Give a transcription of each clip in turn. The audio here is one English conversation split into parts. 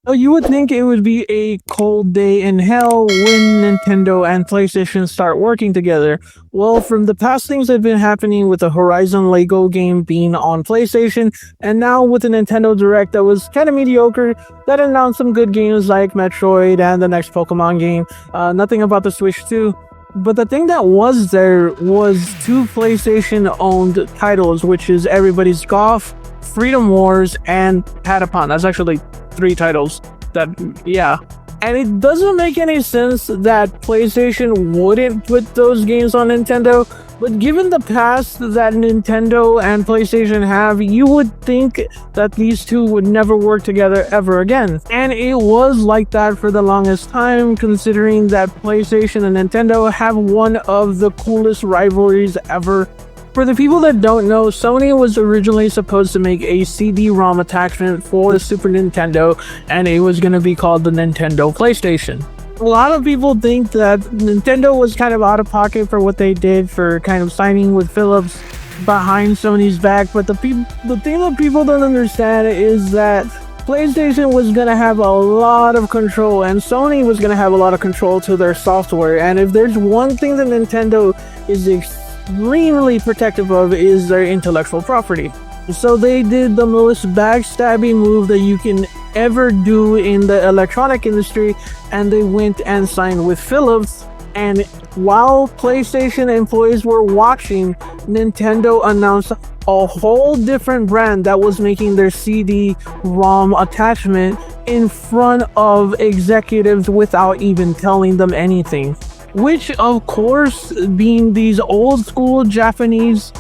Oh, you would think it would be a cold day in hell when Nintendo and PlayStation start working together. Well, from the past things that have been happening with the Horizon Lego game being on PlayStation, and now with the Nintendo Direct that was kind of mediocre, that announced some good games like Metroid and the next Pokemon game. Nothing about the Switch 2. But the thing that was there was two PlayStation owned titles, which is Everybody's Golf, Freedom Wars, and Patapon. That's actually three titles that, yeah. And it doesn't make any sense that PlayStation wouldn't put those games on Nintendo, but given the past that Nintendo and PlayStation have, you would think that these two would never work together ever again. And it was like that for the longest time, considering that PlayStation and Nintendo have one of the coolest rivalries ever. For the people that don't know, Sony was originally supposed to make a CD-ROM attachment for the Super Nintendo, and it was going to be called the Nintendo PlayStation. A lot of people think that Nintendo was kind of out of pocket for what they did for kind of signing with Philips behind Sony's back, but the thing that people don't understand is that PlayStation was going to have a lot of control, and Sony was going to have a lot of control to their software. And if there's one thing that Nintendo is extremely protective of, is their intellectual property. So they did the most backstabbing move that you can ever do in the electronic industry, and they went and signed with Philips. And while PlayStation employees were watching, Nintendo announced a whole different brand that was making their CD-ROM attachment in front of executives without even telling them anything. Which, of course, being these old school Japanese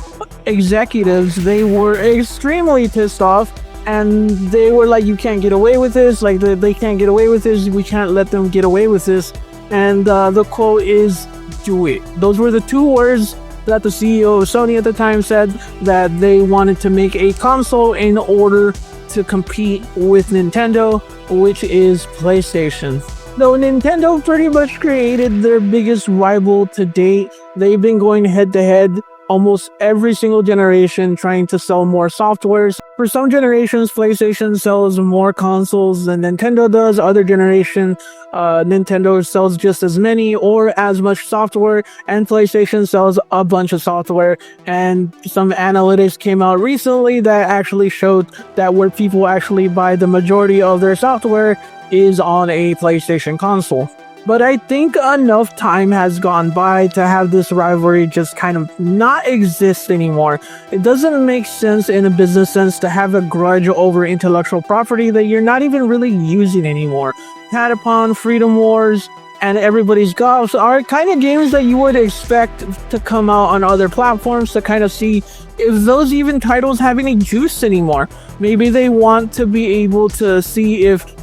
executives, they were extremely pissed off, and they were like, you can't get away with this, like they can't get away with this, we can't let them get away with this. And the quote is, do it. Those were the two words that the CEO of Sony at the time said, that they wanted to make a console in order to compete with Nintendo, which is PlayStation. Though Nintendo pretty much created their biggest rival to date, they've been going head to head almost every single generation trying to sell more softwares. For some generations, PlayStation sells more consoles than Nintendo does. Other generation, Nintendo sells just as many or as much software, and PlayStation sells a bunch of software. And some analytics came out recently that actually showed that where people actually buy the majority of their software is on a PlayStation console. But I think enough time has gone by to have this rivalry just kind of not exist anymore. It doesn't make sense in a business sense to have a grudge over intellectual property that you're not even really using anymore. Patapon, Freedom Wars, and Everybody's Golf are kind of games that you would expect to come out on other platforms to kind of see if those even titles have any juice anymore. Maybe they want to be able to see if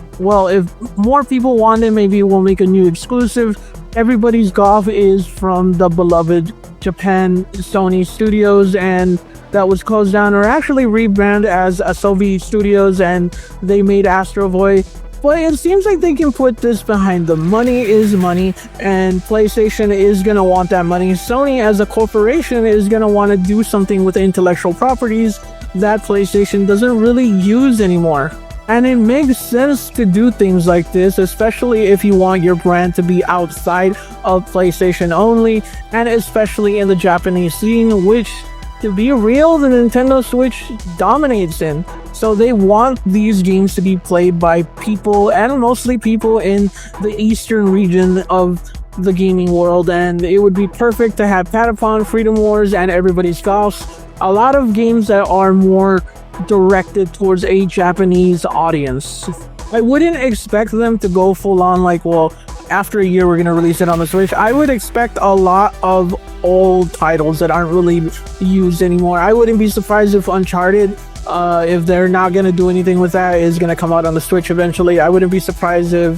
more people want it, maybe we'll make a new exclusive. Everybody's Golf is from the beloved Japan Sony Studios, and that was closed down or actually rebranded as Asobi Studios, and they made Astro Boy. But it seems like they can put this behind them. Money is money, and PlayStation is going to want that money. Sony as a corporation is going to want to do something with intellectual properties that PlayStation doesn't really use anymore. And it makes sense to do things like this, especially if you want your brand to be outside of PlayStation only, and especially in the Japanese scene, which, to be real, the Nintendo Switch dominates in. So they want these games to be played by people, and mostly people in the eastern region of the gaming world, and it would be perfect to have Patapon, Freedom Wars, and Everybody's Golf. A lot of games that are more directed towards a Japanese audience. I wouldn't expect them to go full on like, well, after a year we're going to release it on the Switch. I would expect a lot of old titles that aren't really used anymore. I wouldn't be surprised if Uncharted, if they're not going to do anything with that, is going to come out on the Switch eventually. I wouldn't be surprised if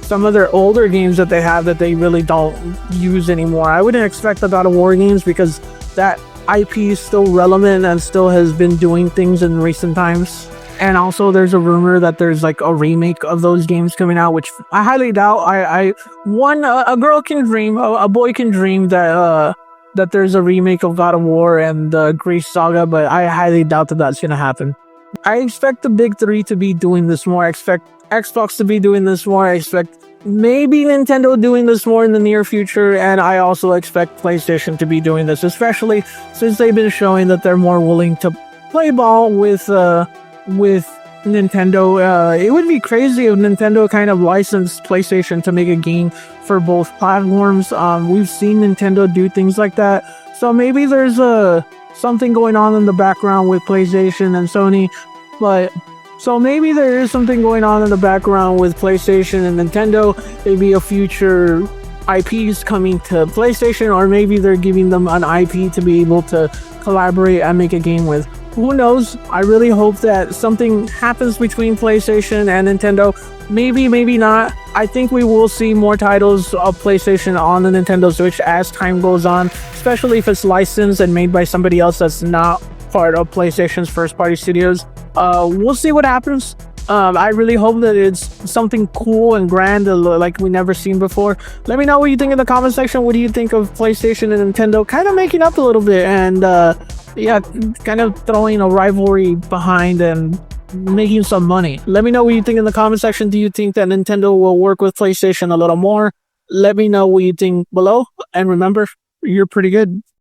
some of their older games that they have that they really don't use anymore. I wouldn't expect the God of War games because that IP is still relevant and still has been doing things in recent times. And also there's a rumor that there's like a remake of those games coming out, which I highly doubt. A girl can dream, a boy can dream that there's a remake of God of War and the Greece Saga, but I highly doubt that that's gonna happen. I expect the big three to be doing this more. I expect Xbox to be doing this more. I expect maybe Nintendo doing this more in the near future, and I also expect PlayStation to be doing this, especially since they've been showing that they're more willing to play ball with Nintendo. It would be crazy if Nintendo kind of licensed PlayStation to make a game for both platforms. We've seen Nintendo do things like that, so maybe there's something going on in the background with PlayStation and Sony, but. So maybe there is something going on in the background with PlayStation and Nintendo. Maybe a future IPs coming to PlayStation, or maybe they're giving them an IP to be able to collaborate and make a game with. Who knows? I really hope that something happens between PlayStation and Nintendo. Maybe, maybe not. I think we will see more titles of PlayStation on the Nintendo Switch as time goes on, especially if it's licensed and made by somebody else that's not part of PlayStation's first-party studios. We'll see what happens. I really hope that it's something cool and grand like we never seen before. Let me know what you think in the comment section. What do you think of PlayStation and Nintendo kind of making up a little bit and yeah, kind of throwing a rivalry behind and making some money? Let me know what you think in the comment section. Do you think that Nintendo will work with PlayStation a little more? Let me know what you think below, and remember, you're pretty good.